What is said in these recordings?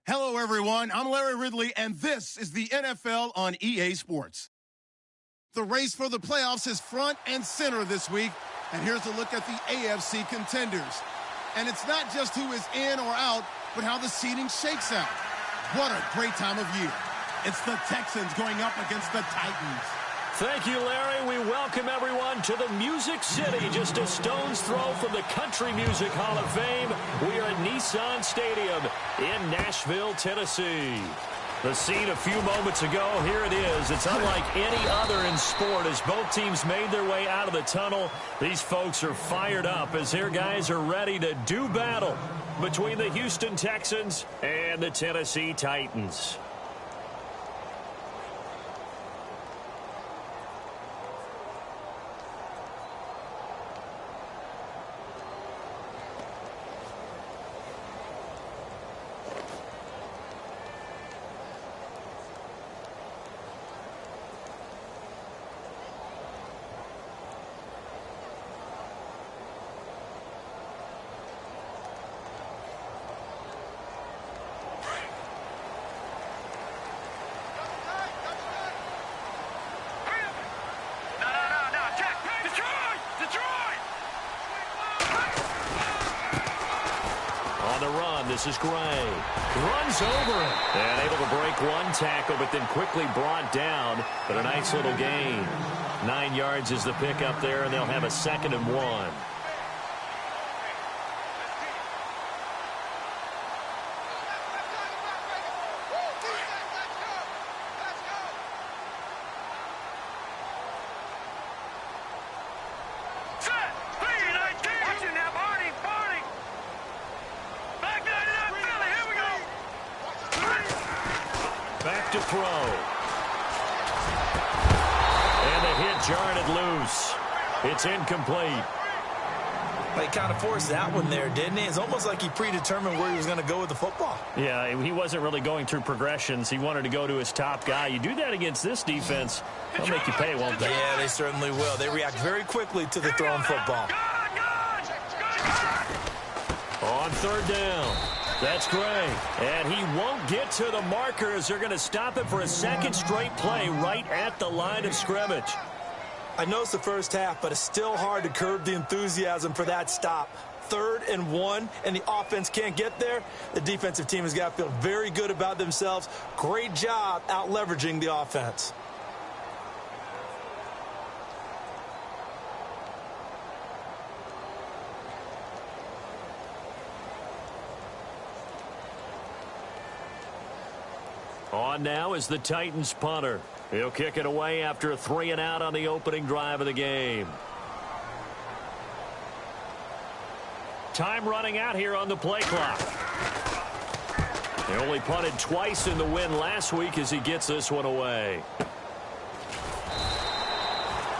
Hello, everyone. I'm Larry Ridley, and this is the NFL on EA Sports. The race for the playoffs is front and center this week, and here's a look at the AFC contenders. And it's not just who is in or out, but how the seeding shakes out. What a great time of year. It's the Texans going up against the Titans. Thank you, Larry. We welcome everyone to the Music City, just a stone's throw from the Country Music Hall of Fame. We are at Nissan Stadium in Nashville, Tennessee. The scene a few moments ago, here it is. It's unlike any other in sport as both teams made their way out of the tunnel. These folks are fired up as their guys are ready to do battle between the Houston Texans and the Tennessee Titans. This is Gray. Runs over it. And able to break one tackle, but then quickly brought down. But a nice little gain. 9 yards is the pickup there, and they'll have a 2nd and 1. To throw. And the hit jarred it loose. It's incomplete. He kind of forced that one there, didn't he? It's almost like he predetermined where he was going to go with the football. Yeah, he wasn't really going through progressions. He wanted to go to his top guy. You do that against this defense, they'll make you pay, won't they? Yeah, they certainly will. They react very quickly to the thrown football. On 3rd down. That's Gray. And he won't get to the marker as they're going to stop it for a 2nd straight play right at the line of scrimmage. I know it's the first half, but it's still hard to curb the enthusiasm for that stop. 3rd and 1, and the offense can't get there. The defensive team has got to feel very good about themselves. Great job out leveraging the offense. On now is the Titans punter. He'll kick it away after a 3-and-out on the opening drive of the game. Time running out here on the play clock. He only punted twice in the win last week as he gets this one away.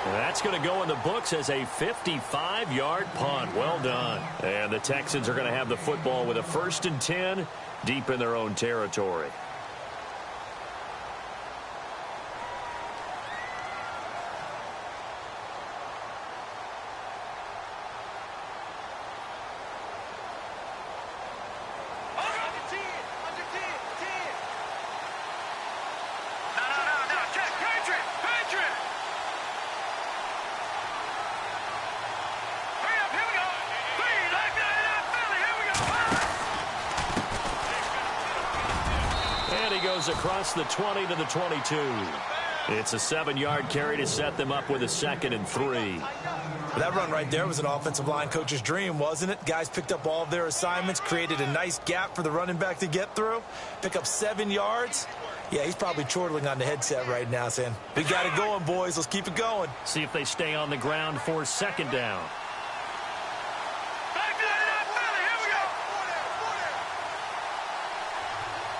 And that's going to go in the books as a 55-yard punt. Well done. And the Texans are going to have the football with a 1st and 10 deep in their own territory. Across the 20 to the 22. It's a 7-yard carry to set them up with a 2nd and 3. That run right there was an offensive line coach's dream, wasn't it? Guys picked up all of their assignments, created a nice gap for the running back to get through, pick up 7 yards. Yeah, he's probably chortling on the headset right now saying, we got it going, boys. Let's keep it going. See if they stay on the ground for 2nd down.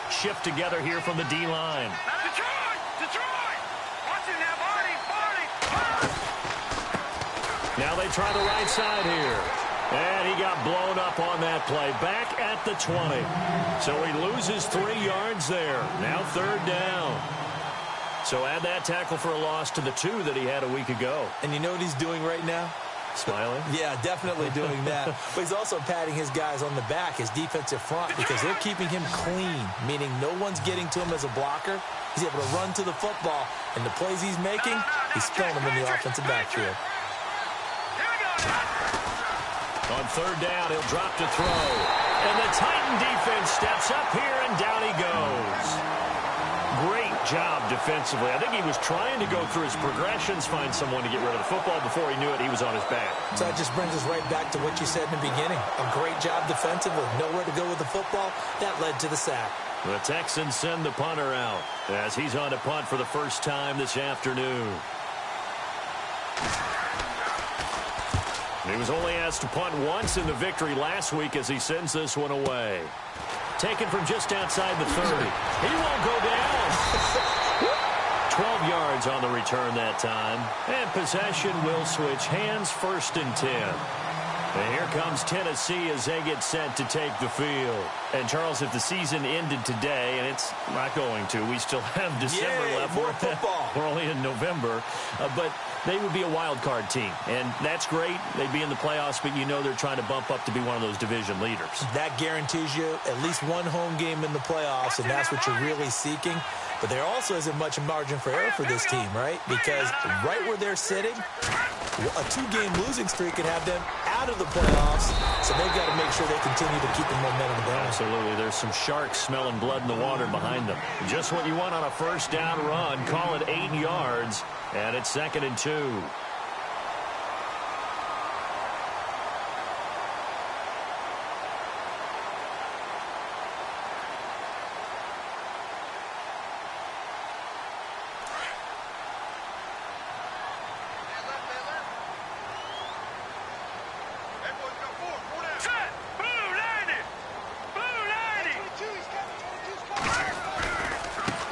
Shift together here from the D-line. Detroit! Watch it now, Barney! Now they try the right side here. And he got blown up on that play. Back at the 20. So he loses 3 yards there. Now 3rd down. So add that tackle for a loss to the 2 that he had a week ago. And you know what he's doing right now? Smiling? Yeah, definitely doing that. But he's also patting his guys on the back, his defensive front, because they're keeping him clean, meaning no one's getting to him as a blocker. He's able to run to the football, and the plays he's making, he's throwing them in the offensive backfield. On third down, he'll drop to throw. And the Titan defense steps up here, and down he goes. Great job defensively. I think he was trying to go through his progressions, find someone to get rid of the football. Before he knew it, he was on his back. So that just brings us right back to what you said in the beginning. A great job defensively. Nowhere to go with the football. That led to the sack. The Texans send the punter out as he's on to punt for the first time this afternoon. He was only asked to punt once in the victory last week as he sends this one away. Taken from just outside the 30. He won't go down. 12 yards on the return that time. And possession will switch hands, 1st and 10. And here comes Tennessee as they get set to take the field. And, Charles, if the season ended today, and it's not going to, we still have December left. More football. We're only in November. But they would be a wild card team. And that's great. They'd be in the playoffs, but you know they're trying to bump up to be one of those division leaders. That guarantees you at least one home game in the playoffs, and that's what you're really seeking. But there also isn't much margin for error for this team, right? Because right where they're sitting, a 2-game losing streak could have them out of the playoffs, so they've got to make sure they continue to keep the momentum going. Absolutely. There's some sharks smelling blood in the water behind them. Just what you want on a first down run. Call it 8 yards, and it's 2nd and 2.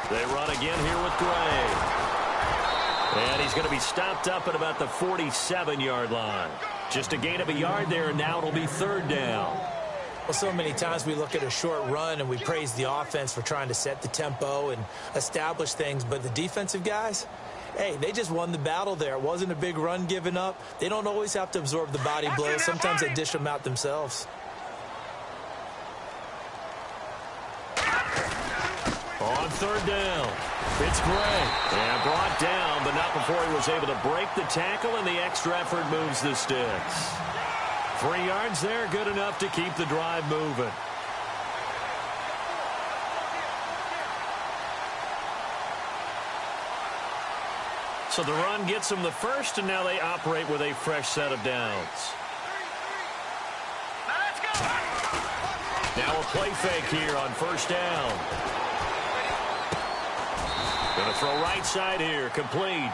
They run again here with Gray. And he's going to be stopped up at about the 47-yard line. Just a gain of a yard there, and now it'll be 3rd down. Well, so many times we look at a short run and we praise the offense for trying to set the tempo and establish things. But the defensive guys, hey, they just won the battle there. It wasn't a big run given up. They don't always have to absorb the body blows. Sometimes they dish them out themselves. On 3rd down, it's Gray. And brought down, but not before he was able to break the tackle, and the extra effort moves the sticks. 3 yards there, good enough to keep the drive moving. So the run gets them the first, and now they operate with a fresh set of downs. Now a play fake here on 1st down. Going to throw right side here, complete.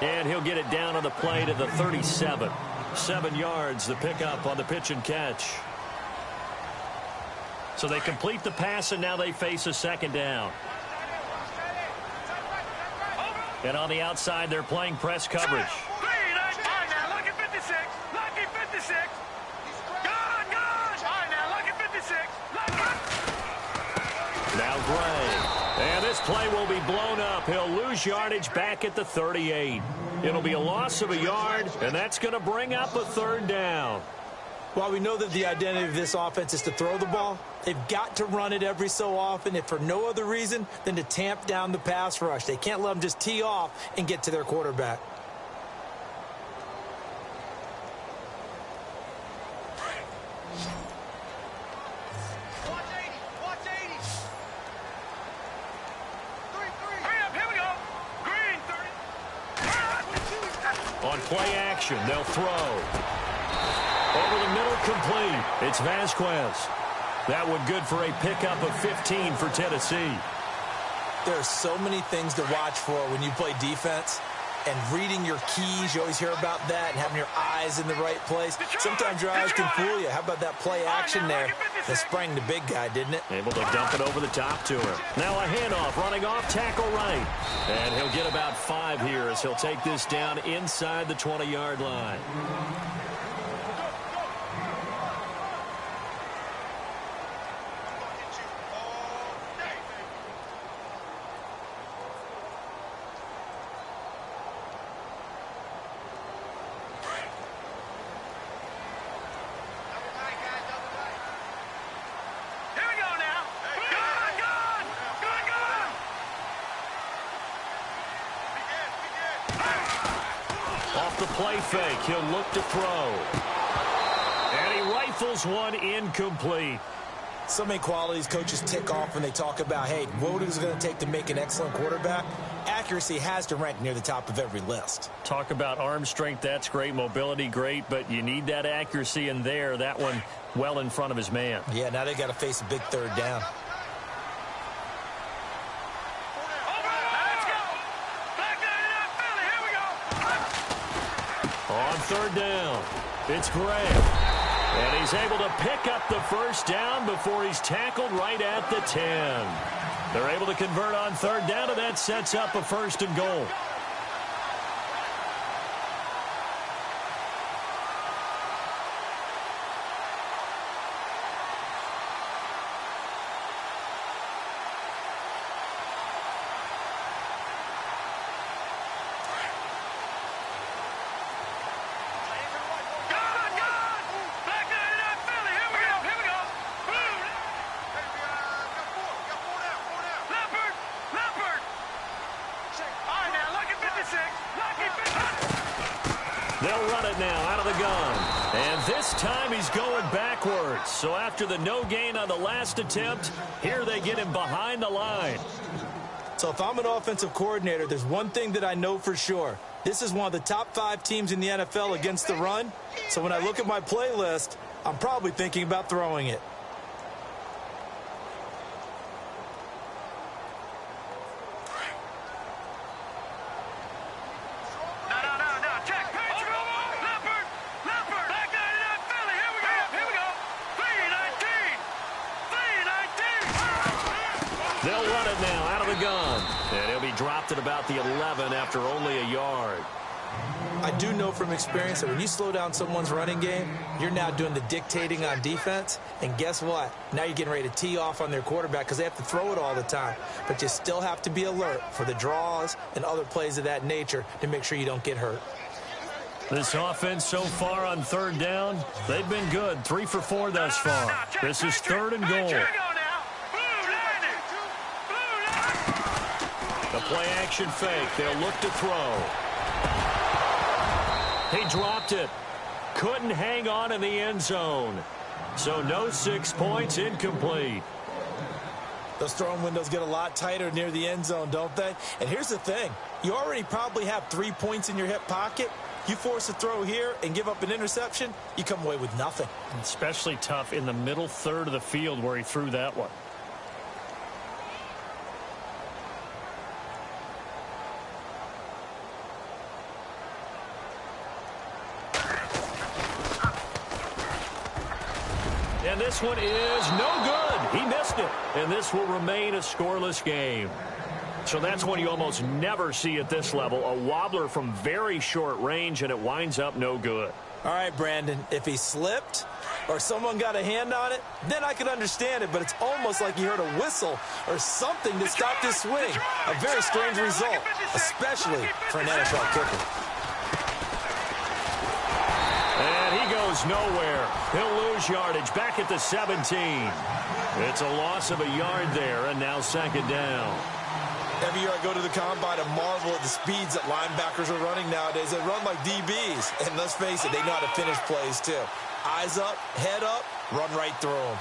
And he'll get it down on the play to the 37. 7 yards, the pickup on the pitch and catch. So they complete the pass, and now they face a 2nd down. And on the outside, they're playing press coverage. Now Gray. And this play will be blown up. He'll lose yardage back at the 38. It'll be a loss of a yard, and that's going to bring up a 3rd down. While we know that the identity of this offense is to throw the ball, they've got to run it every so often, if for no other reason than to tamp down the pass rush. They can't let them just tee off and get to their quarterback. On play action, they'll throw. Over the middle, complete. It's Vasquez. That one good for a pickup of 15 for Tennessee. There are so many things to watch for when you play defense. And reading your keys, you always hear about that, and having your eyes in the right place. Sometimes your eyes can fool you. How about that play action there? That sprang the big guy, didn't it? Able to dump it over the top to him. Now a handoff, running off tackle right. And he'll get about 5 here as he'll take this down inside the 20-yard line. the play fake. He'll look to throw. And he rifles one incomplete. So many qualities coaches tick off when they talk about, hey, what is it going to take to make an excellent quarterback? Accuracy has to rank near the top of every list. Talk about arm strength, that's great. Mobility, great, but you need that accuracy in there. That one well in front of his man. Yeah, now they got to face a big third down. On third down, it's Graham. And he's able to pick up the first down before he's tackled right at the 10. They're able to convert on third down, and that sets up a first and goal. They'll run it now out of the gun. And this time he's going backwards. So after the no gain on the last attempt, here they get him behind the line. So if I'm an offensive coordinator, there's one thing that I know for sure. This is one of the top 5 teams in the NFL against the run. So when I look at my playlist, I'm probably thinking about throwing it. They'll run it now out of the gun. And he'll be dropped at about the 11 after only a yard. I do know from experience that when you slow down someone's running game, you're now doing the dictating on defense. And guess what? Now you're getting ready to tee off on their quarterback because they have to throw it all the time. But you still have to be alert for the draws and other plays of that nature to make sure you don't get hurt. This offense so far on third down, they've been good. 3 for 4 thus far. This is third and goal. The play action fake. They'll look to throw. He dropped it. Couldn't hang on in the end zone. So no 6 points, incomplete. Those throwing windows get a lot tighter near the end zone, don't they? And here's the thing. You already probably have 3 points in your hip pocket. You force a throw here and give up an interception, you come away with nothing. Especially tough in the middle third of the field where he threw that one. And this one is no good. He missed it. And this will remain a scoreless game. So that's one you almost never see at this level. A wobbler from very short range, and it winds up no good. All right, Brandon, if he slipped or someone got a hand on it, then I could understand it. But it's almost like he heard a whistle or something to stop this swing. A very strange result, especially for an NFL kicker. And he goes nowhere. He'll lose yardage back at the 17. It's a loss of a yard there, and now second down. Every year I go to the combine and marvel at the speeds that linebackers are running nowadays. They run like DBs. And let's face it, they know how to finish plays too. Eyes up, head up, run right through them.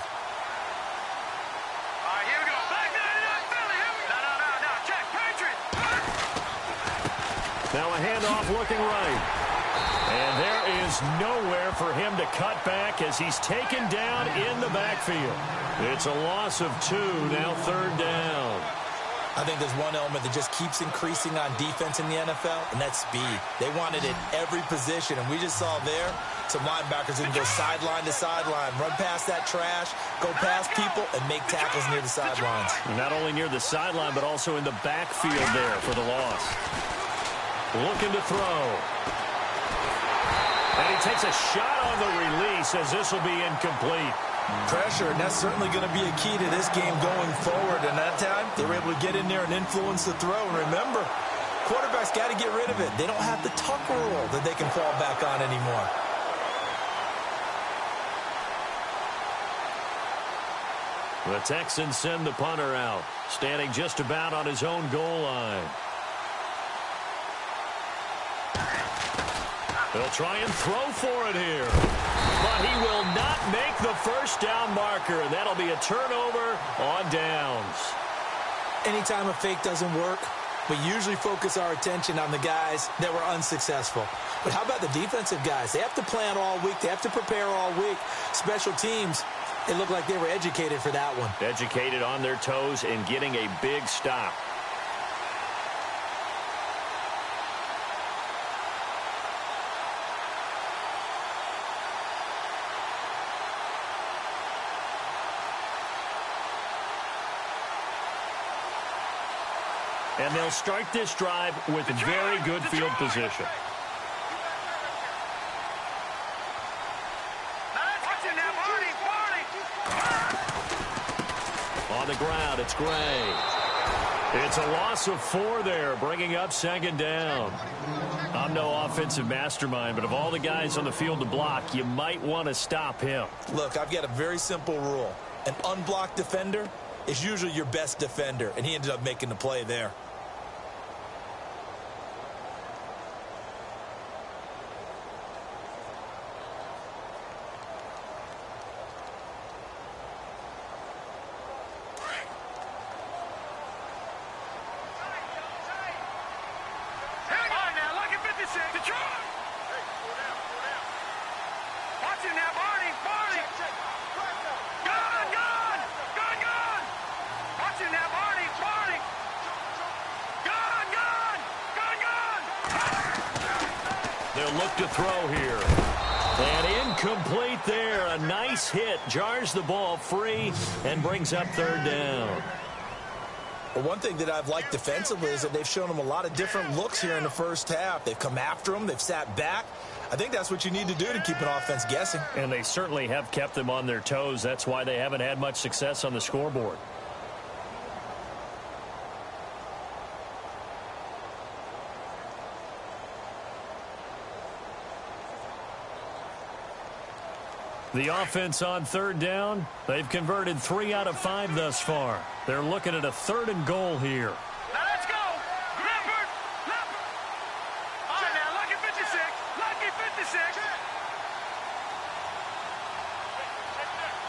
All right, here we go. Back Philly. Here we go. No. Check. Patriot. Now a handoff looking right. And there is nowhere for him to cut back as he's taken down in the backfield. It's a loss of 2, now third down. I think there's one element that just keeps increasing on defense in the NFL, and that's speed. They want it at every position, and we just saw there some linebackers who can go sideline to sideline, run past that trash, go past people, and make tackles near the sidelines. Not only near the sideline, but also in the backfield there for the loss. Looking to throw. And he takes a shot on the release as this will be incomplete. Pressure, and that's certainly going to be a key to this game going forward. And that time, they were able to get in there and influence the throw. And remember, quarterbacks got to get rid of it. They don't have the tuck rule that they can fall back on anymore. The Texans send the punter out, standing just about on his own goal line. They'll try and throw for it here. But he will not make the first down marker. And that'll be a turnover on downs. Anytime a fake doesn't work, we usually focus our attention on the guys that were unsuccessful. But how about the defensive guys? They have to plan all week. They have to prepare all week. Special teams, it looked like they were educated for that one. Educated on their toes and getting a big stop. And they'll start this drive with very good field position. On the ground, it's Gray. It's a loss of 4 there, bringing up second down. I'm no offensive mastermind, but of all the guys on the field to block, you might want to stop him. Look, I've got a very simple rule. An unblocked defender is usually your best defender, and he ended up making the play there. They'll look to throw here. And incomplete there. A nice hit. Jars the ball free and brings up third down. Well, one thing that I've liked defensively is that they've shown them a lot of different looks here in the first half. They've come after them. They've sat back. I think that's what you need to do to keep an offense guessing. And they certainly have kept them on their toes. That's why they haven't had much success on the scoreboard. The offense on third down, they've converted 3 out of 5 thus far. They're looking at a 3rd and goal here. Now let's go. Leopard. All right, now, lucky 56. Lucky 56.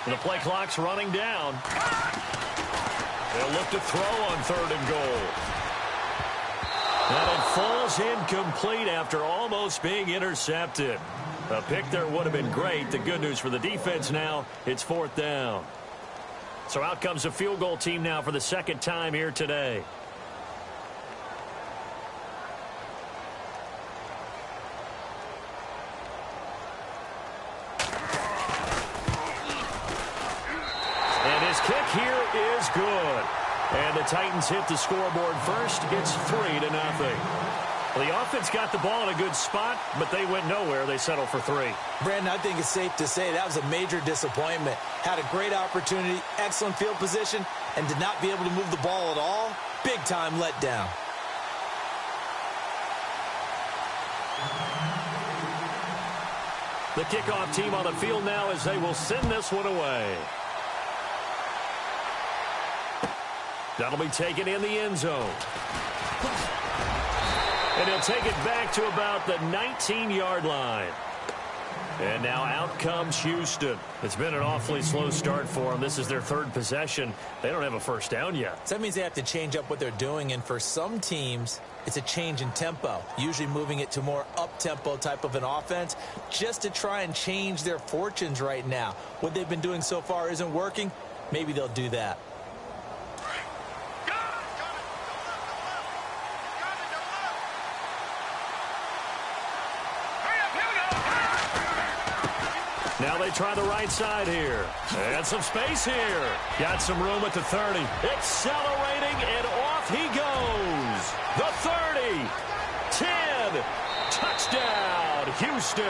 The play clock's running down. They'll look to throw on 3rd and goal. And it falls incomplete after almost being intercepted. A pick there would have been great. The good news for the defense now, it's 4th down. So out comes a field goal team now for the 2nd time here today. And his kick here is good. And the Titans hit the scoreboard first. It's 3-0. The offense got the ball in a good spot, but they went nowhere. They settled for 3. Brandon, I think it's safe to say that was a major disappointment. Had a great opportunity, excellent field position, and did not be able to move the ball at all. Big-time letdown. The kickoff team on the field now as they will send this one away. That'll be taken in the end zone. And he'll take it back to about the 19-yard line. And now out comes Houston. It's been an awfully slow start for them. This is their 3rd possession. They don't have a first down yet. So that means they have to change up what they're doing. And for some teams, it's a change in tempo, usually moving it to more up-tempo type of an offense just to try and change their fortunes right now. What they've been doing so far isn't working. Maybe they'll do that. Now they try the right side here. And some space here. Got some room at the 30. Accelerating, and off he goes. The 30. 10. Touchdown, Houston.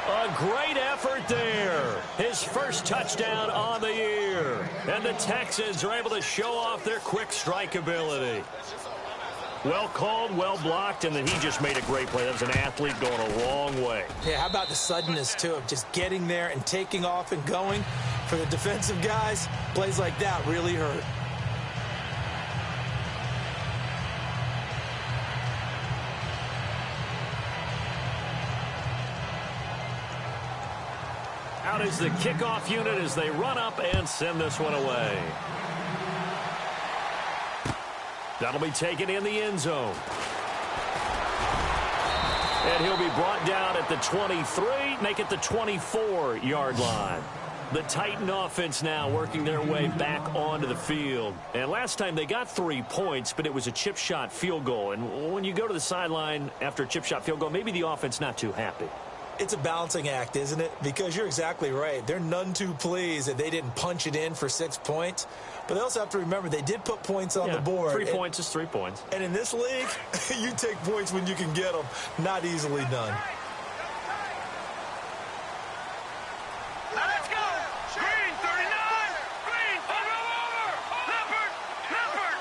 A great effort there. His first touchdown on the year. And the Texans are able to show off their quick strike ability. Well called, well blocked, and then he just made a great play. That was an athlete going a long way. Yeah, how about the suddenness, too, of just getting there and taking off and going? For the defensive guys, plays like that really hurt. Out is the kickoff unit as they run up and send this one away. That'll be taken in the end zone. And he'll be brought down at the 23, make it the 24-yard line. The Titan offense now working their way back onto the field. And last time they got 3 points, but it was a chip shot field goal. And when you go to the sideline after a chip shot field goal, maybe the offense not too happy. It's a balancing act, isn't it? Because you're exactly right. They're none too pleased that they didn't punch it in for 6 points. But they also have to remember they did put points on the board. 3 points is 3 points. And in this league, you take points when you can get them. Not easily done. Let's go! Green, 39! Green, over! Leopard!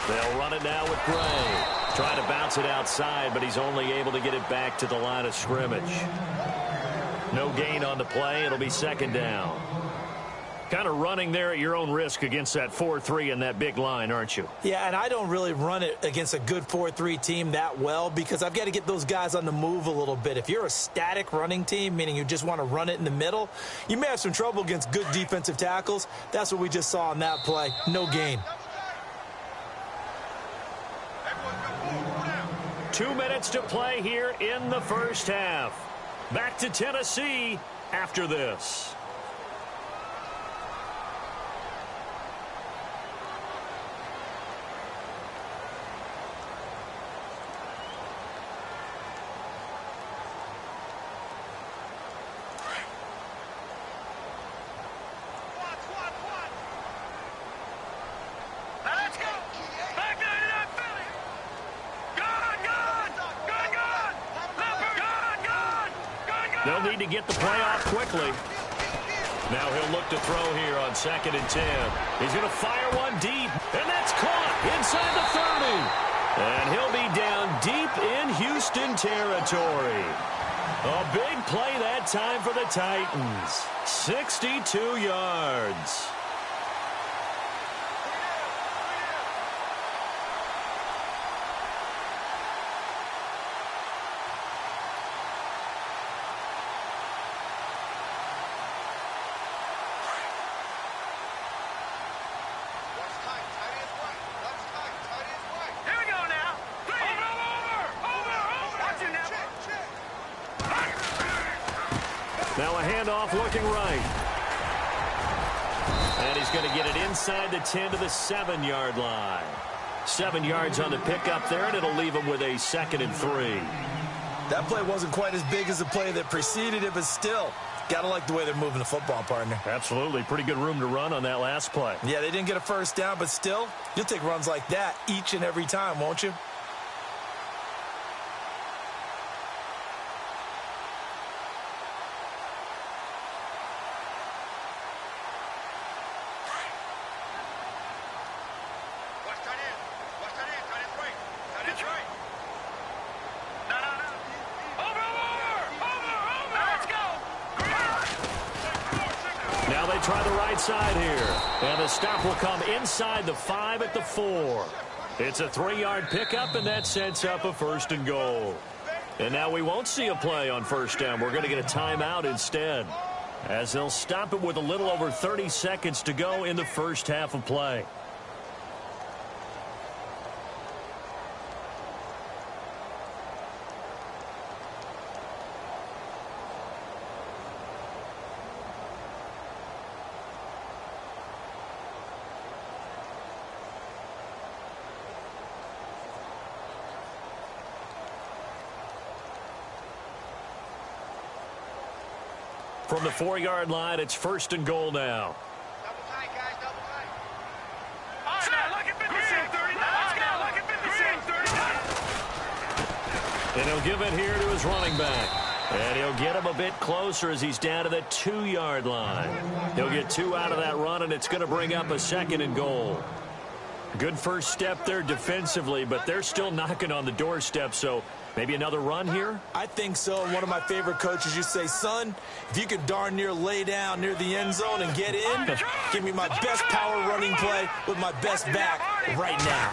They'll run it now with Gray. Trying to bounce it outside, but he's only able to get it back to the line of scrimmage. No gain on the play. It'll be second down. Kind of running there at your own risk against that 4-3 and that big line, aren't you? Yeah, and I don't really run it against a good 4-3 team that well because I've got to get those guys on the move a little bit. If you're a static running team, meaning you just want to run it in the middle, you may have some trouble against good defensive tackles. That's what we just saw on that play. No gain. 2 minutes to play here in the first half. Back to Tennessee after this. They'll need to get the play off quickly. Now he'll look to throw here on 2nd and 10. He's going to fire one deep, and that's caught inside the 30. And he'll be down deep in Houston territory. A big play that time for the Titans. 62 yards. Now a handoff looking right. And he's going to get it inside the 10 to the 7-yard line. 7 yards on the pickup there, and it'll leave him with a 2nd and 3. That play wasn't quite as big as the play that preceded it, but still, got to like the way they're moving the football, partner. Absolutely. Pretty good room to run on that last play. Yeah, they didn't get a first down, but still, you'll take runs like that each and every time, won't you? Now they try the right side here. And the stop will come inside the 5 at the 4. It's a 3-yard pickup, and that sets up a 1st and goal. And now we won't see a play on 1st down. We're going to get a timeout instead, as they'll stop it with a little over 30 seconds to go in the first half of play. From the 4-yard line, it's 1st and goal now. Double tight, guys, double tight. All right, now look at 56, 39. Let's go, look at 56, 39. And he'll give it here to his running back. And he'll get him a bit closer as he's down to the 2-yard line. He'll get 2 out of that run, and it's going to bring up a 2nd and goal. Good first step there defensively, but they're still knocking on the doorstep, so maybe another run here? I think so. One of my favorite coaches used to say, son, if you could darn near lay down near the end zone and get in, give me my best power running play with my best back right now.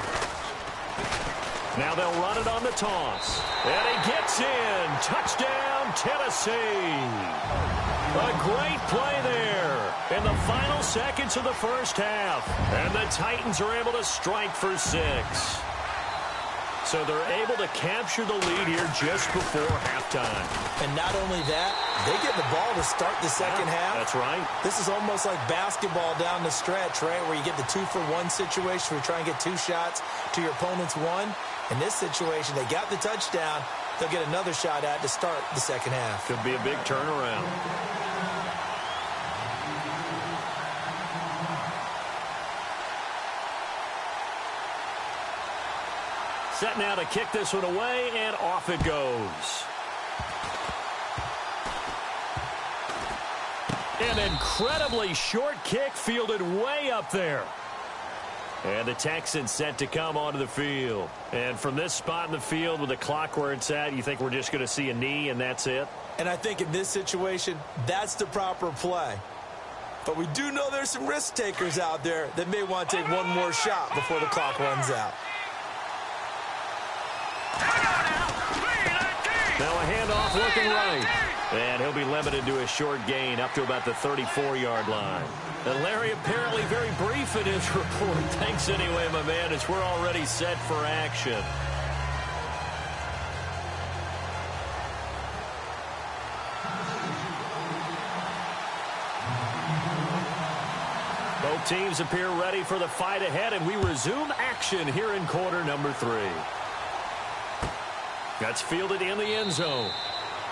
Now they'll run it on the toss. And he gets in. Touchdown, Tennessee. A great play there in the final seconds of the first half. And the Titans are able to strike for 6. So they're able to capture the lead here just before halftime. And not only that, they get the ball to start the second half. That's right. This is almost like basketball down the stretch, right, where you get the 2-for-1 situation where you try and get 2 shots to your opponent's 1. In this situation, they got the touchdown. They'll get another shot at to start the second half. Could be a big turnaround. Set now to kick this one away, and off it goes. An incredibly short kick fielded way up there. And the Texans set to come onto the field. And from this spot in the field with the clock where it's at, you think we're just going to see a knee and that's it? And I think in this situation, that's the proper play. But we do know there's some risk takers out there that may want to take one more shot before the clock runs out. Now a handoff looking right. And he'll be limited to a short gain up to about the 34-yard line. And Larry apparently very brief in his report. Thanks anyway, my man, as we're already set for action. Both teams appear ready for the fight ahead, and we resume action here in quarter number 3. That's fielded in the end zone.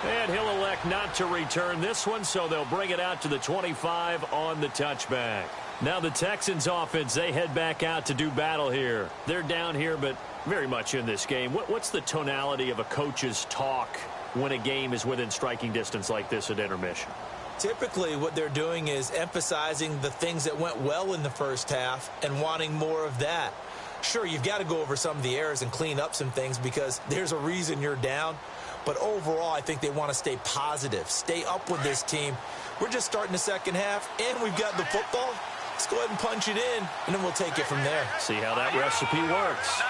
And he'll elect not to return this one, so they'll bring it out to the 25 on the touchback. Now the Texans offense, they head back out to do battle here. They're down here, but very much in this game. What's the tonality of a coach's talk when a game is within striking distance like this at intermission? Typically, what they're doing is emphasizing the things that went well in the first half and wanting more of that. Sure, you've got to go over some of the errors and clean up some things because there's a reason you're down. But overall, I think they want to stay positive, stay up with this team. We're just starting the second half, and we've got the football. Let's go ahead and punch it in, and then we'll take it from there. See how that recipe works.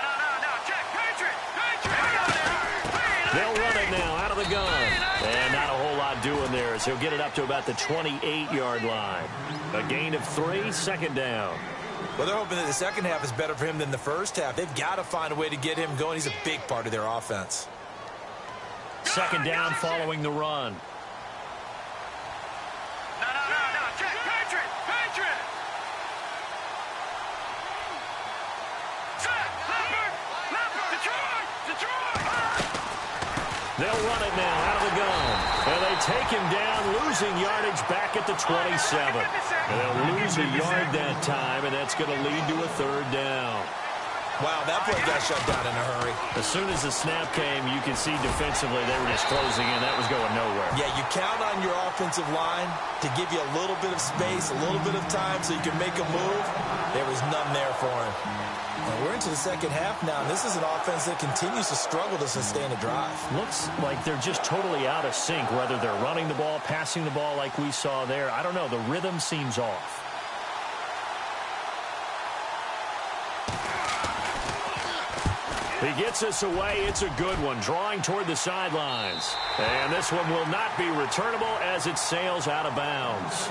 They'll run it now out of the gun. And not a whole lot doing there as he'll get it up to about the 28-yard line. A gain of 3, second down. Well, they're hoping that the second half is better for him than the first half. They've got to find a way to get him going. He's a big part of their offense. Second down following the run. They'll run it now out of the gun. And they take him down, losing yardage back at the 27. And they'll lose a yard that time, and that's going to lead to a third down. Wow, that play got shut down in a hurry. As soon as the snap came, you could see defensively they were just closing in. That was going nowhere. Yeah, you count on your offensive line to give you a little bit of space, a little bit of time so you can make a move. There was none there for him. And we're into the second half now, and this is an offense that continues to struggle to sustain a drive. Looks like they're just totally out of sync, whether they're running the ball, passing the ball like we saw there. I don't know. The rhythm seems off. He gets us away. It's a good one, drawing toward the sidelines. And this one will not be returnable as it sails out of bounds.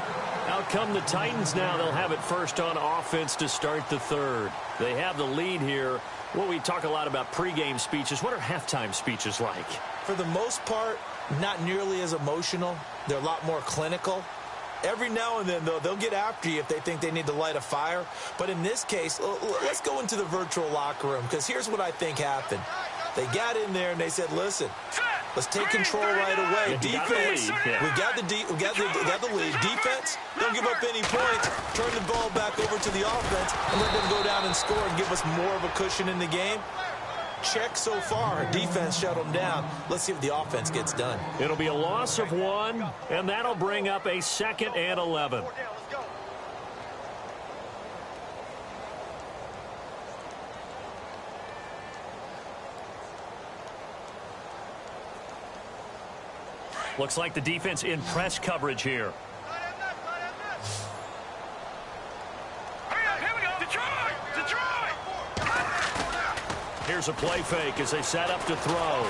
Out come the Titans now. They'll have it first on offense to start the third. They have the lead here. Well, we talk a lot about pregame speeches. What are halftime speeches like? For the most part, not nearly as emotional. They're a lot more clinical. Every now and then, though, they'll get after you if they think they need to light a fire. But in this case, let's go into the virtual locker room, because here's what I think happened. They got in there and they said, listen, let's take control right away. Defense, we got the lead. Defense, don't give up any points. Turn the ball back over to the offense and let them go down and score and give us more of a cushion in the game. Check so far. Defense shut them down. Let's see if the offense gets done. It'll be a loss of 1, and that'll bring up a 2nd and 11. Looks like the defense in press coverage here. Here's a play fake as they set up to throw.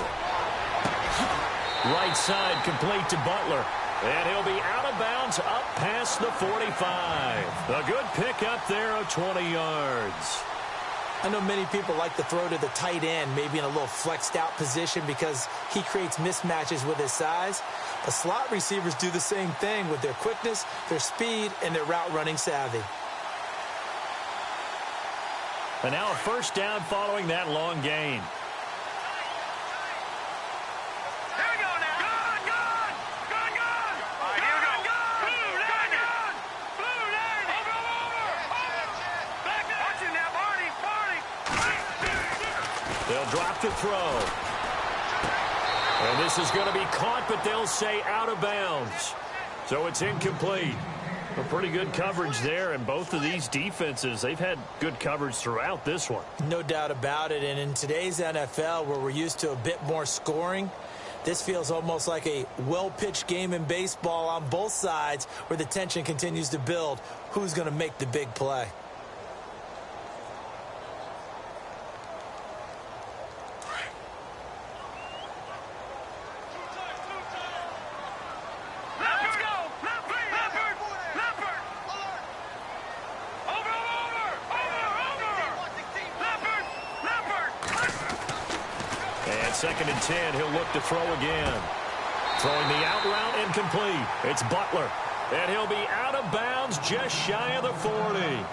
Right side complete to Butler. And he'll be out of bounds up past the 45. A good pickup there of 20 yards. I know many people like to throw to the tight end, maybe in a little flexed out position because he creates mismatches with his size. But slot receivers do the same thing with their quickness, their speed, and their route running savvy. And now a first down following that long gain. They'll drop to throw. And this is going to be caught, but they'll say out of bounds. So it's incomplete. A pretty good coverage there, and both of these defenses, they've had good coverage throughout this one. No doubt about it, and in today's NFL, where we're used to a bit more scoring, this feels almost like a well-pitched game in baseball on both sides where the tension continues to build. Who's going to make the big play? Second and 10, he'll look to throw again. Throwing the out route incomplete. It's Butler. And he'll be out of bounds just shy of the 40.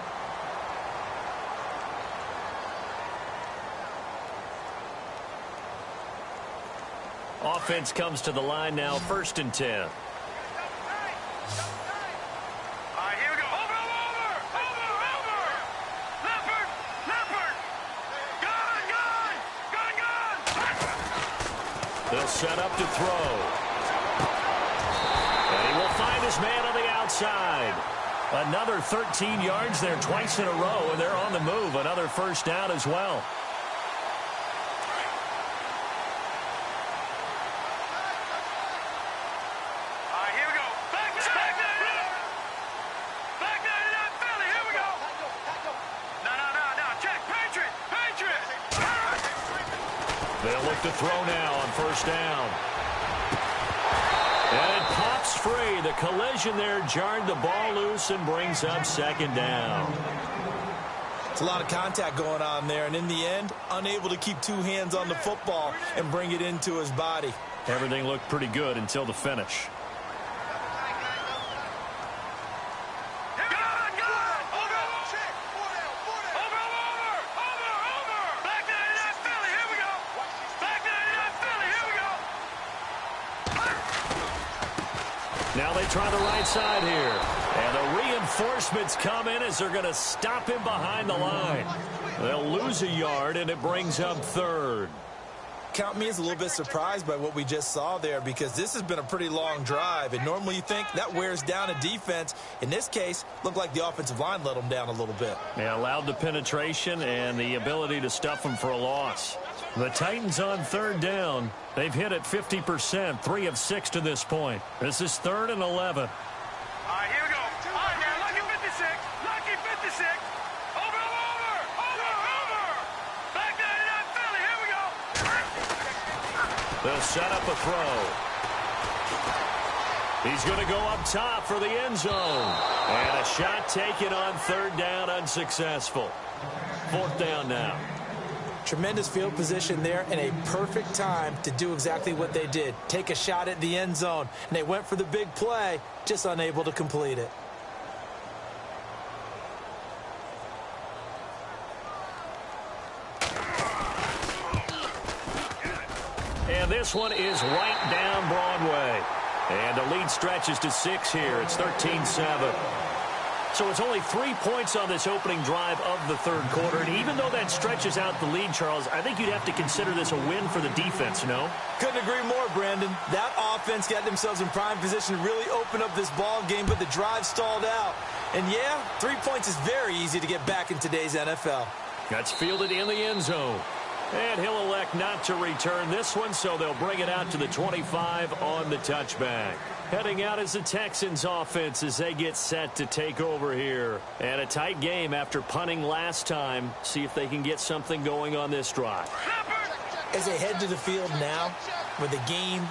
Offense comes to the line now, first and 10. They'll set up to throw. And he will find his man on the outside. Another 13 yards there twice in a row, and they're on the move. Another first down as well. They'll look to throw now on first down. And it pops free. The collision there jarred the ball loose and brings up second down. It's a lot of contact going on there, and in the end, unable to keep two hands on the football and bring it into his body. Everything looked pretty good until the finish. Now they try the right side here. And the reinforcements come in as they're going to stop him behind the line. They'll lose a yard, and it brings up third. Count me as a little bit surprised by what we just saw there, because this has been a pretty long drive, and normally you think that wears down a defense. In this case, looked like the offensive line let them down a little bit. Yeah, allowed the penetration and the ability to stuff them for a loss. The Titans on third down. They've hit it 50%, 3 of 6 to this point. This is 3rd and 11. All right, here we go. All right, now, lucky 56. Lucky 56. Over. Back 99 Philly. Here we go. They'll set up a throw. He's going to go up top for the end zone. And a shot taken on third down, unsuccessful. 4th down now. Tremendous field position there and a perfect time to do exactly what they did. Take a shot at the end zone. And they went for the big play, just unable to complete it. And this one is right down Broadway. And the lead stretches to 6 here. It's 13-7. So it's only 3 points on this opening drive of the third quarter. And even though that stretches out the lead, Charles, I think you'd have to consider this a win for the defense, no? Couldn't agree more, Brandon. That offense got themselves in prime position to really open up this ball game, but the drive stalled out. And yeah, 3 points is very easy to get back in today's NFL. That's fielded in the end zone. And he'll elect not to return this one, so they'll bring it out to the 25 on the touchback. Heading out is the Texans offense as they get set to take over here. And a tight game after punting last time. See if they can get something going on this drive. As they head to the field now, with the game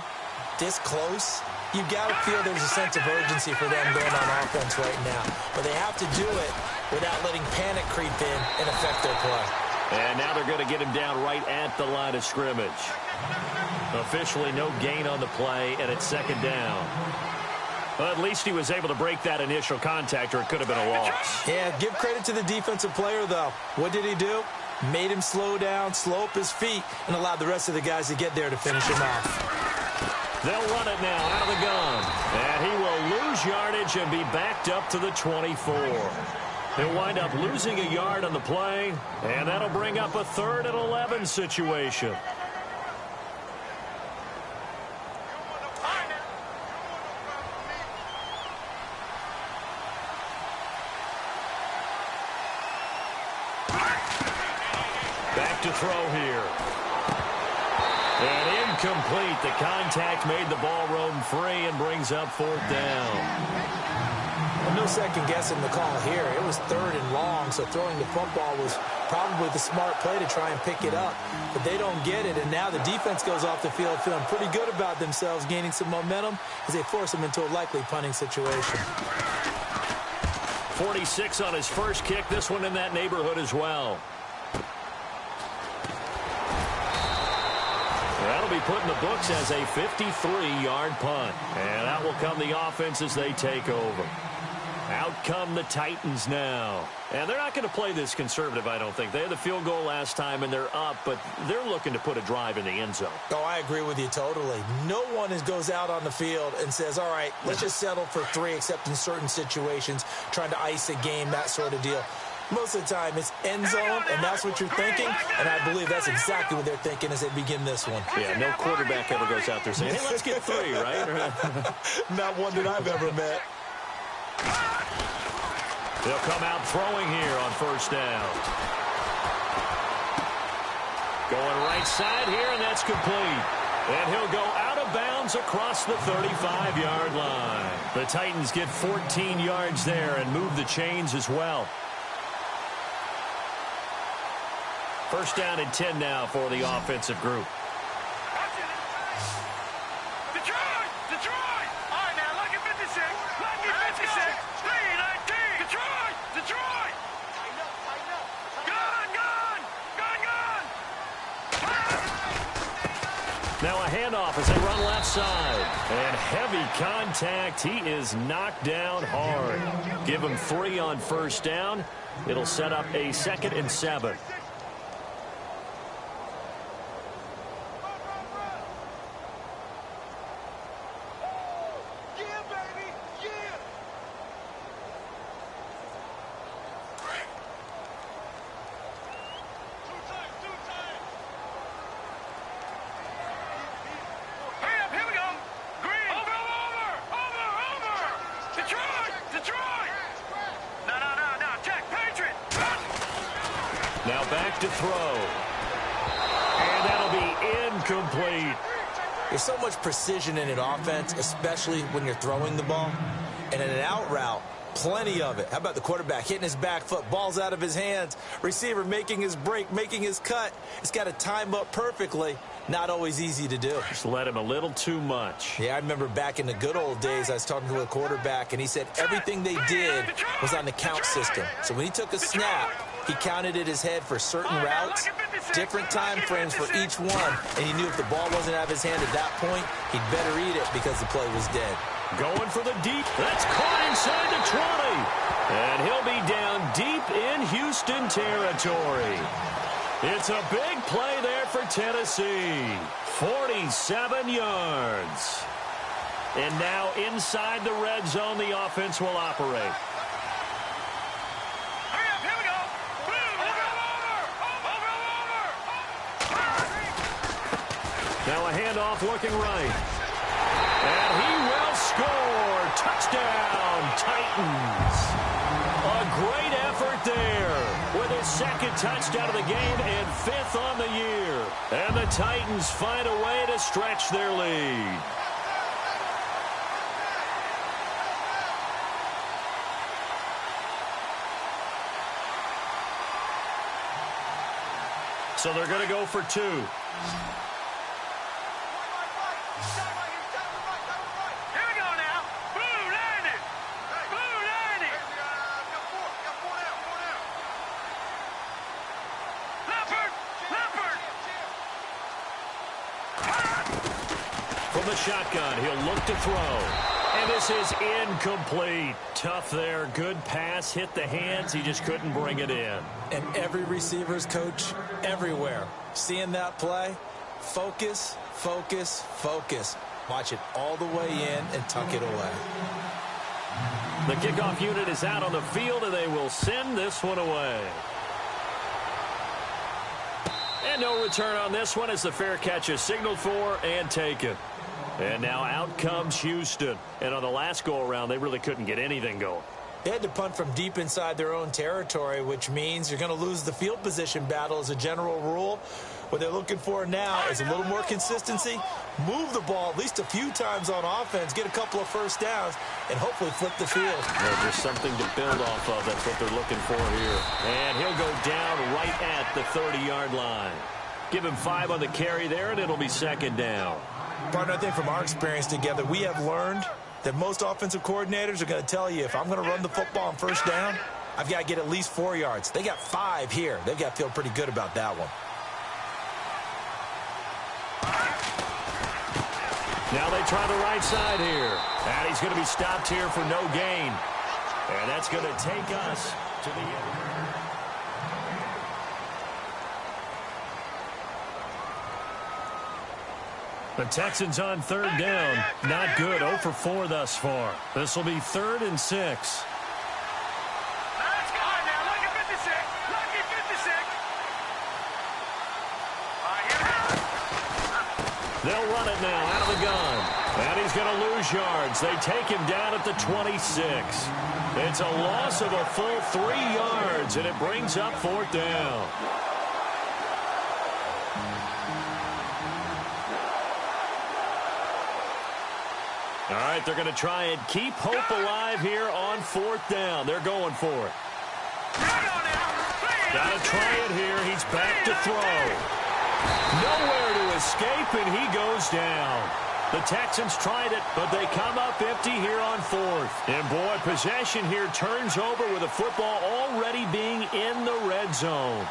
this close, you've got to feel there's a sense of urgency for them going on offense right now. But they have to do it without letting panic creep in and affect their play. And now they're going to get him down right at the line of scrimmage. Officially no gain on the play, and it's second down. Well, at least he was able to break that initial contact, or it could have been a loss. Yeah, give credit to the defensive player, though. What did he do? Made him slow down, slow up his feet, and allowed the rest of the guys to get there to finish him off. They'll run it now out of the gun. And he will lose yardage and be backed up to the 24. He'll wind up losing a yard on the play, and that'll bring up a 3rd and 11 situation. Back to throw here. And incomplete. The contact made the ball roam free and brings up 4th down. No second guessing the call here. It was 3rd and long, so throwing the football was probably the smart play to try and pick it up. But they don't get it, and now the defense goes off the field feeling pretty good about themselves, gaining some momentum as they force them into a likely punting situation. 46 on his first kick. This one in that neighborhood as well. That'll be put in the books as a 53-yard punt. And out will come the offense as they take over. Out come the Titans now. And they're not going to play this conservative, I don't think. They had the field goal last time, and they're up, but they're looking to put a drive in the end zone. Oh, I agree with you totally. No one goes out on the field and says, all right, let's just settle for 3, except in certain situations, trying to ice a game, that sort of deal. Most of the time, it's end zone, and that's what you're thinking, and I believe that's exactly what they're thinking as they begin this one. Yeah, no quarterback ever goes out there saying, hey, let's get 3, right? Not one that I've ever met. They'll come out throwing here on 1st down. Going right side here, and that's complete. And he'll go out of bounds across the 35-yard line. The Titans get 14 yards there and move the chains as well. 1st down and 10 now for the offensive group. Detroit! All right, now, lucky 56. Lucky 56. 319. Detroit! Gun! Now a handoff as they run left side. And heavy contact. He is knocked down hard. Give him 3 on 1st down. It'll set up a 2nd and 7. Now back to throw. And that'll be incomplete. There's so much precision in an offense, especially when you're throwing the ball. And in an out route, plenty of it. How about the quarterback hitting his back foot, ball's out of his hands, receiver making his break, making his cut. It's got to time up perfectly. Not always easy to do. Just let him a little too much. Yeah, I remember back in the good old days, I was talking to a quarterback, and he said everything they did was on the count system. So when he took a snap, he counted in his head for certain routes, different time frames for each one, and he knew if the ball wasn't out of his hand at that point, he'd better eat it because the play was dead. Going for the deep. That's caught inside the 20. And he'll be down deep in Houston territory. It's a big play there for Tennessee. 47 yards. And now inside the red zone, the offense will operate. Now a handoff looking right. And he will score. Touchdown, Titans. A great effort there with his 2nd touchdown of the game and 5th on the year. And the Titans find a way to stretch their lead. So they're going to go for 2. Here we go now. Blue landed. Blue landed. Got 4 now. Leopard. From the shotgun, he'll look to throw. And this is incomplete. Tough there. Good pass. Hit the hands. He just couldn't bring it in. And every receiver's coach everywhere. Seeing that play, focus, focus, focus. Watch it all the way in and tuck it away. The kickoff unit is out on the field, and they will send this one away. And no return on this one as the fair catch is signaled for and taken. And now out comes Houston. And on the last go-around, they really couldn't get anything going. They had to punt from deep inside their own territory, which means you're going to lose the field position battle as a general rule. What they're looking for now is a little more consistency, move the ball at least a few times on offense, get a couple of first downs, and hopefully flip the field. Well, just something to build off of. That's what they're looking for here. And he'll go down right at the 30-yard line. Give him 5 on the carry there, and it'll be second down. Partner, I think from our experience together, we have learned that most offensive coordinators are going to tell you, if I'm going to run the football on first down, I've got to get at least 4 yards. They got 5 here. They've got to feel pretty good about that one. Now they try the right side here. And he's going to be stopped here for no gain. And that's going to take us to the end. The Texans on third down. Not good. 0 for 4 thus far. This will be 3rd and 6. Let's go now. Lucky 56. Lucky 56. All right, here we go. They'll run it now out of the gun. And he's going to lose yards. They take him down at the 26. It's a loss of a full 3 yards, and it brings up 4th down. All right, they're going to try and keep hope alive here on 4th down. They're going for it. Got to try it here. He's back to throw. Nowhere to escape, and he goes down. The Texans tried it, but they come up empty here on 4th. And, boy, possession here turns over with the football already being in the red zone.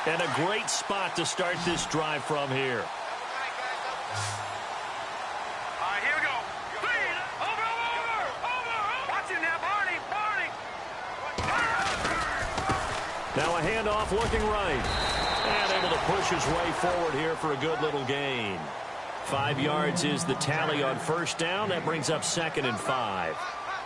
And a great spot to start this drive from here. All right, here we go. Over. Watch it now, Barney. Now a handoff looking right. And able to push his way forward here for a good little gain. 5 yards is the tally on first down. That brings up 2nd and 5.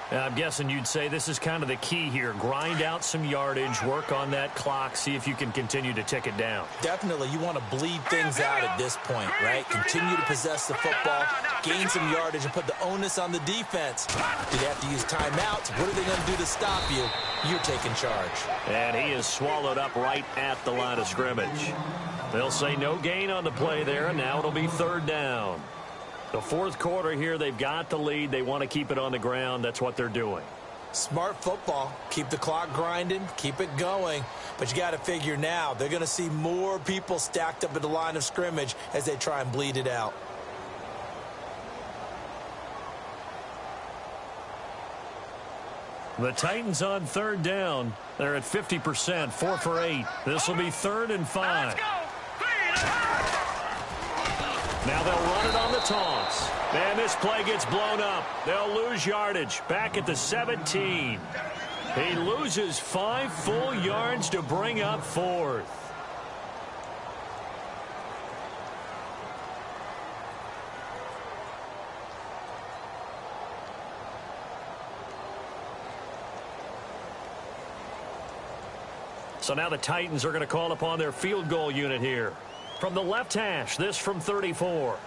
I'm guessing you'd say this is kind of the key here. Grind out some yardage, work on that clock, see if you can continue to tick it down. Definitely, you want to bleed things out at this point, right? Continue to possess the football, gain some yardage, and put the onus on the defense. Do they have to use timeouts? What are they going to do to stop you? You're taking charge. And he is swallowed up right at the line of scrimmage. They'll say no gain on the play there, and now it'll be 3rd down. The 4th quarter here, they've got the lead. They want to keep it on the ground. That's what they're doing. Smart football. Keep the clock grinding. Keep it going. But you got to figure now, they're going to see more people stacked up at the line of scrimmage as they try and bleed it out. The Titans on 3rd down. They're at 50%, 4 for 8. This will be 3rd and 5. Let's go. Now they'll run it on the taunts. And this play gets blown up. They'll lose yardage back at the 17. He loses 5 full yards to bring up 4th. So now the Titans are going to call upon their field goal unit here. From the left hash, this from 34.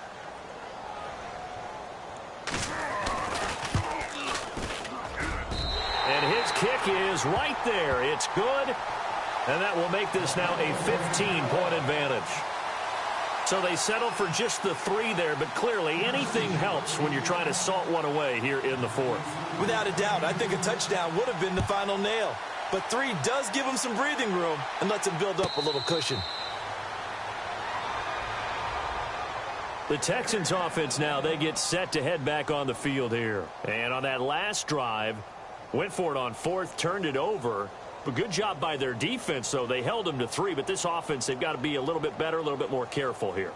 kick is right there. It's good, and that will make this now a 15-point advantage. So they settled for just the 3 there, but clearly anything helps when you're trying to salt one away here in the 4th. Without a doubt, I think a touchdown would have been the final nail. But 3 does give them some breathing room and lets them build up a little cushion. The Texans offense now, they get set to head back on the field here. And on that last drive, went for it on 4th, turned it over. But good job by their defense, though. They held them to 3, but this offense, they've got to be a little bit better, a little bit more careful here.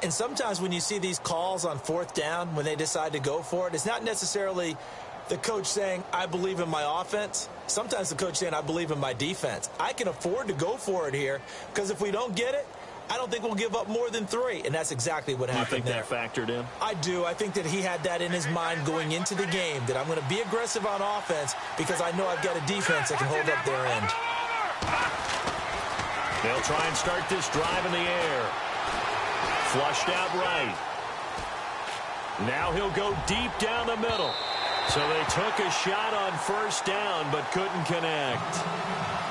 And sometimes when you see these calls on 4th down, when they decide to go for it, it's not necessarily the coach saying, I believe in my offense. Sometimes the coach saying, I believe in my defense. I can afford to go for it here because if we don't get it, I don't think we'll give up more than 3, and that's exactly what happened there. You think that factored in? I do. I think that he had that in his mind going into the game, that I'm going to be aggressive on offense because I know I've got a defense that can hold up their end. They'll try and start this drive in the air. Flushed out right. Now he'll go deep down the middle. So they took a shot on 1st down, but couldn't connect.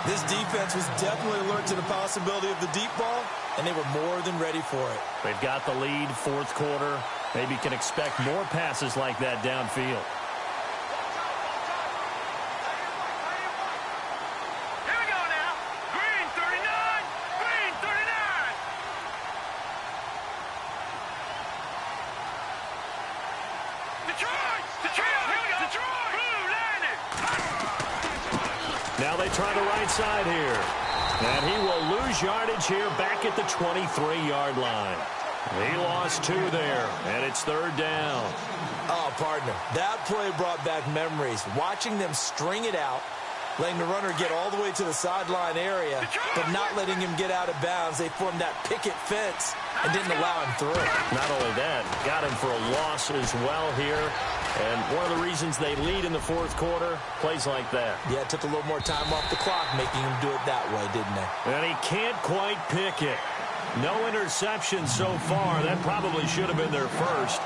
This defense was definitely alert to the possibility of the deep ball, and they were more than ready for it. They've got the lead, 4th quarter. Maybe can expect more passes like that downfield. Here we go now. Green 39. Green 39. Detroit. Detroit. Here we go. Detroit. Blue landed. Now they try the right side here. And he will lose yardage here back at the 23-yard line. He lost 2 there, and it's 3rd down. Oh, partner, that play brought back memories. Watching them string it out, letting the runner get all the way to the sideline area, but not letting him get out of bounds. They formed that picket fence and didn't allow him through. Not only that, got him for a loss as well here. And one of the reasons they lead in the 4th quarter, plays like that. Yeah, it took a little more time off the clock, making him do it that way, didn't they? And he can't quite pick it. No interception so far. That probably should have been their first,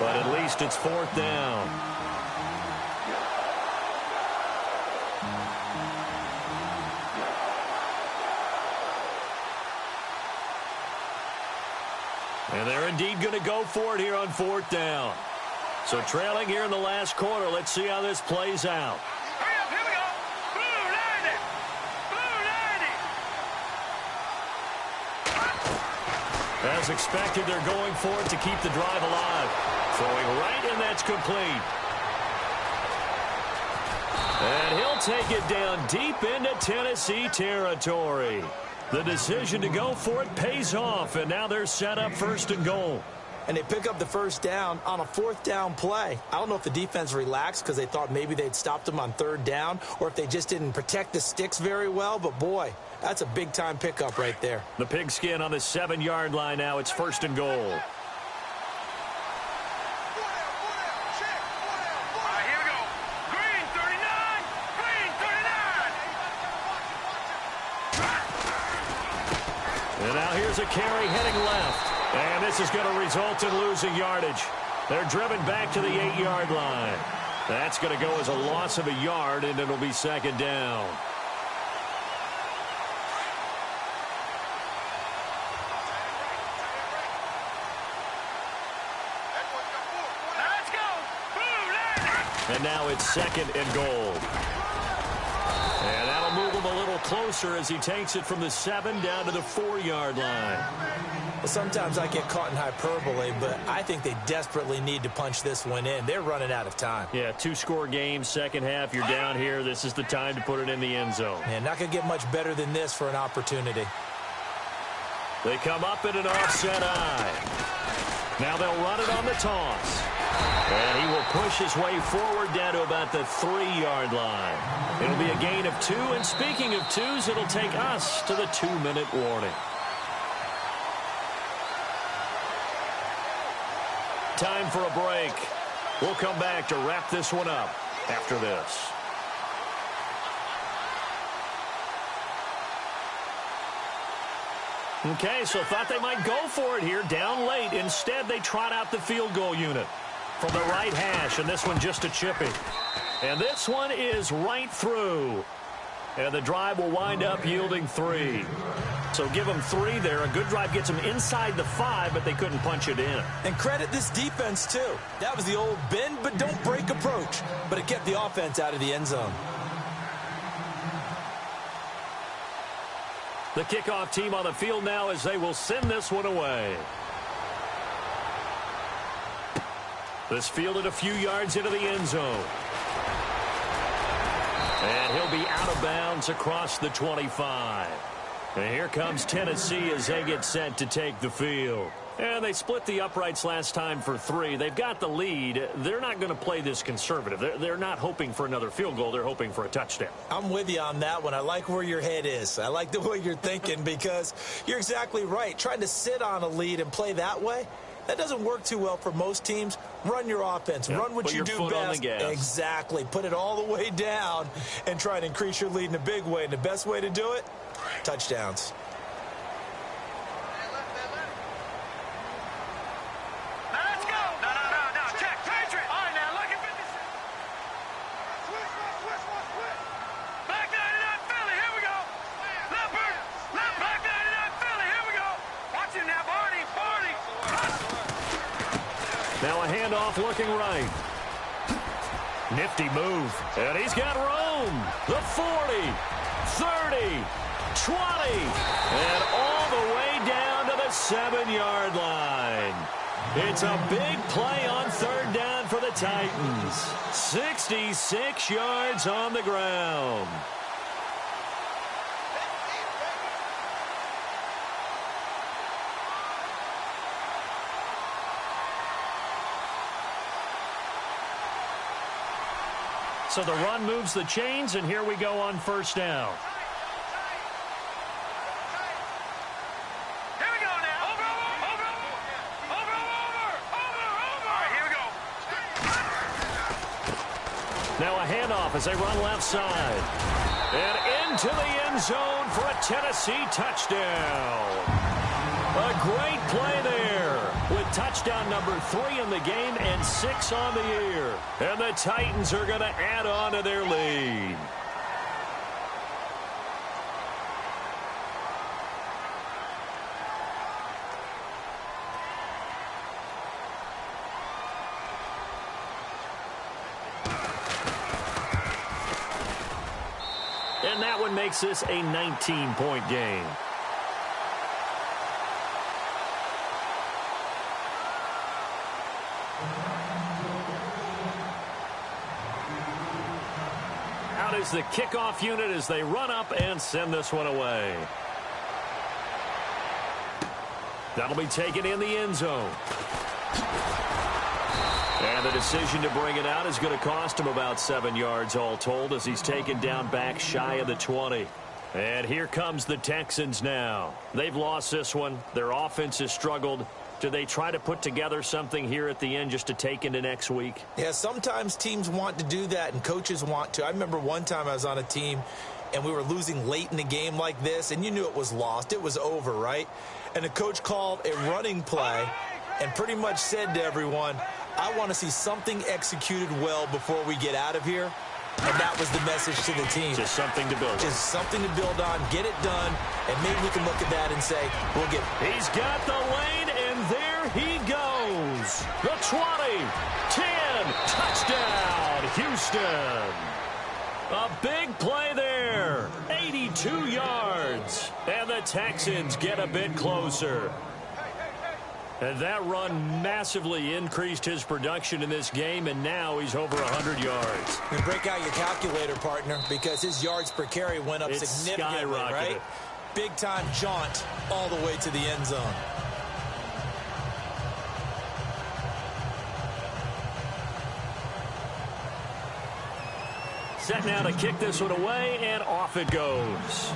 but at least it's 4th down. And they're indeed going to go for it here on 4th down. So trailing here in the last quarter. Let's see how this plays out. Hurry up, here we go. Blue landed. Blue landed. As expected, they're going for it to keep the drive alive. Throwing right, and that's complete. And he'll take it down deep into Tennessee territory. The decision to go for it pays off, and now they're set up 1st and goal. And they pick up the 1st down on a 4th down play. I don't know if the defense relaxed because they thought maybe they'd stopped them on 3rd down or if they just didn't protect the sticks very well. But, boy, that's a big-time pickup right there. The pigskin on the 7-yard line now. It's 1st and goal. All right, here we go. Green 39. Green 39. And now here's a carry heading left. And this is going to result in losing yardage. They're driven back to the 8-yard line. That's going to go as a loss of a yard, and it'll be 2nd down. Let's go. Blue landed. And now it's 2nd and goal. And that'll move him a little closer as he takes it from the 7 down to the 4-yard line. Well, sometimes I get caught in hyperbole, but I think they desperately need to punch this one in. They're running out of time. Yeah, 2-score game, second half. You're down here. This is the time to put it in the end zone. Man, not going to get much better than this for an opportunity. They come up in an offset eye. Now they'll run it on the toss. And he will push his way forward down to about the 3-yard line. It'll be a gain of 2. And speaking of 2s, it'll take us to the 2-minute warning. Time for a break. We'll come back to wrap this one up after this. Okay, so thought they might go for it here, down late. Instead, they trot out the field goal unit from the right hash, and this one just a chippy. And this one is right through. And the drive will wind up yielding 3. So give them 3 there. A good drive gets them inside the 5, but they couldn't punch it in. And credit this defense, too. That was the old bend but don't break approach. But it kept the offense out of the end zone. The kickoff team on the field now as they will send this one away. This fielded a few yards into the end zone. And he'll be out of bounds across the 25. And here comes Tennessee as they get set to take the field. And they split the uprights last time for 3. They've got the lead. They're not going to play this conservative. They're not hoping for another field goal. They're hoping for a touchdown. I'm with you on that one. I like where your head is. I like the way you're thinking because you're exactly right. Trying to sit on a lead and play that way, that doesn't work too well for most teams. Run your offense. Run what you do best. Exactly. Put it all the way down and try to increase your lead in a big way. And the best way to do it, touchdowns. Now let's go. No. Check. Patriot. All right, now look at 56. Switch. Back 99 Philly. Here we go. Leopard. Back 99 Philly. Here we go. Watch it now, Barney. Now a handoff looking right. Nifty move. And he's got room. The 40, 30, 20, and all the way down to the 7-yard line. It's a big play on 3rd down for the Titans. 66 yards on the ground. So the run moves the chains, and here we go on 1st down. Here we go now. Over. All right, here we go. Now a handoff as they run left side. And into the end zone for a Tennessee touchdown. A great play there with touchdown number 3 in the game and 6 on the year. And the Titans are going to add on to their lead. And that one makes this a 19-point game. Out is the kickoff unit as they run up and send this one away. That'll be taken in the end zone. And the decision to bring it out is going to cost him about 7 yards all told as he's taken down back shy of the 20. And here comes the Texans now. They've lost this one. Their offense has struggled. Do they try to put together something here at the end just to take into next week? Yeah, sometimes teams want to do that and coaches want to. I remember one time I was on a team and we were losing late in the game like this, and you knew it was lost. It was over, right? And the coach called a running play and pretty much said to everyone, I want to see something executed well before we get out of here. And that was the message to the team. Just something to build on. Just something to build on, get it done, and maybe we can look at that and say, we'll get it. He's got the lane, and there he goes. The 20, 10, touchdown, Houston. A big play there, 82 yards. And the Texans get a bit closer. And that run massively increased his production in this game, and now he's over 100 yards. And break out your calculator, partner, because his yards per carry went up significantly, right? Big-time jaunt all the way to the end zone. Set now to kick this one away, and off it goes.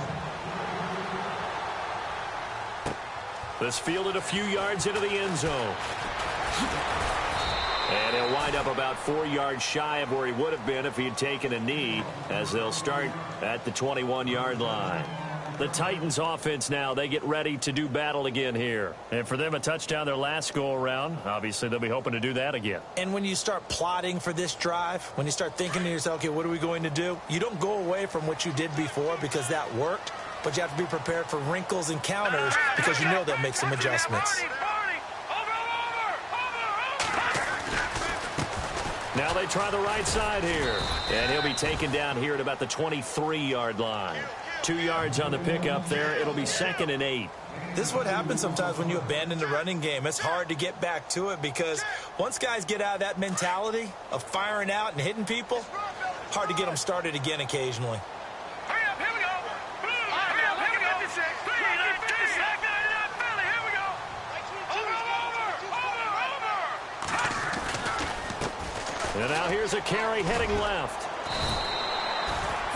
This fielded a few yards into the end zone. And he'll wind up about 4 yards shy of where he would have been if he had taken a knee, as they'll start at the 21-yard line. The Titans offense now, they get ready to do battle again here. And for them, a touchdown their last go-around. Obviously, they'll be hoping to do that again. And when you start plotting for this drive, when you start thinking to yourself, okay, what are we going to do? You don't go away from what you did before because that worked, but you have to be prepared for wrinkles and counters because you know they'll make some adjustments. Now they try the right side here. And he'll be taken down here at about the 23-yard line. 2 yards on the pickup there. It'll be 2nd and 8. This is what happens sometimes when you abandon the running game. It's hard to get back to it because once guys get out of that mentality of firing out and hitting people, hard to get them started again occasionally. Hurry up, here we go. Hurry up, here we go. 56. Back 99 Philly, here we go. Over. And now here's a carry heading left.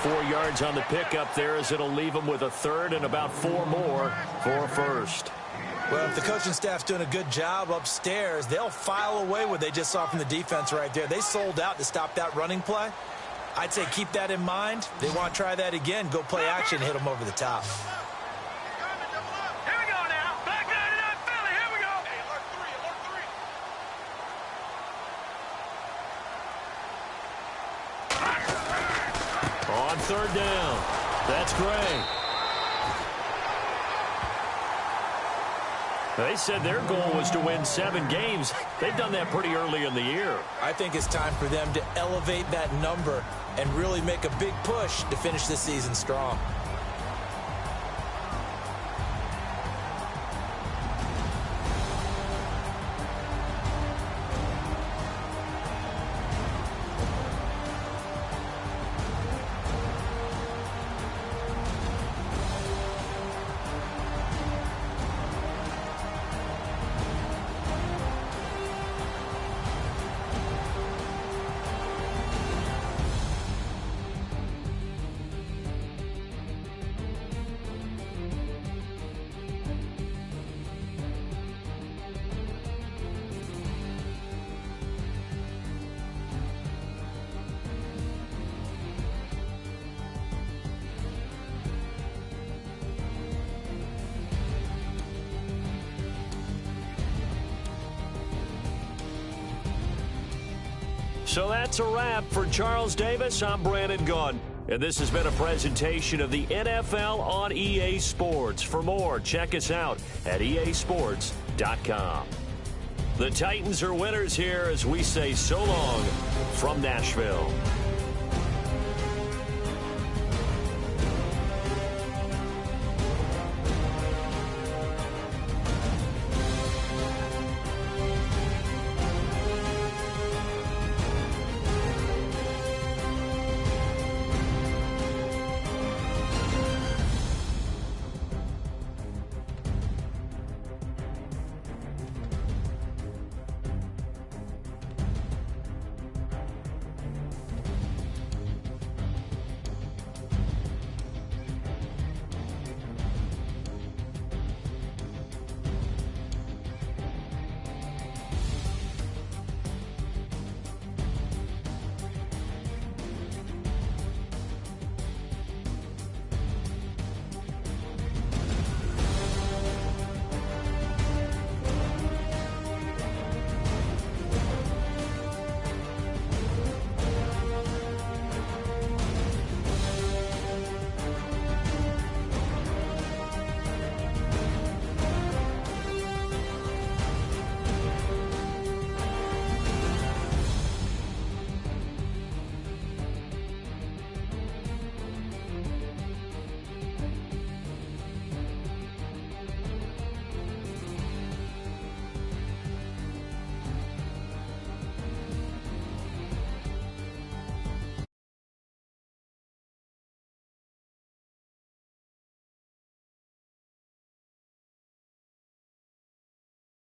4 yards on the pickup there as it'll leave them with a 3rd and about 4 more for a 1st. Well, if the coaching staff's doing a good job upstairs, they'll file away what they just saw from the defense right there. They sold out to stop that running play. I'd say keep that in mind. They want to try that again. Go play action, hit them over the top. Here we go now. Back 99 Philly, here we go. Alert 3. On 3rd down. That's Gray. They said their goal was to win 7 games. They've done that pretty early in the year. I think it's time for them to elevate that number and really make a big push to finish this season strong. So that's a wrap for Charles Davis. I'm Brandon Gunn. And this has been a presentation of the NFL on EA Sports. For more, check us out at easports.com. The Titans are winners here as we say so long from Nashville.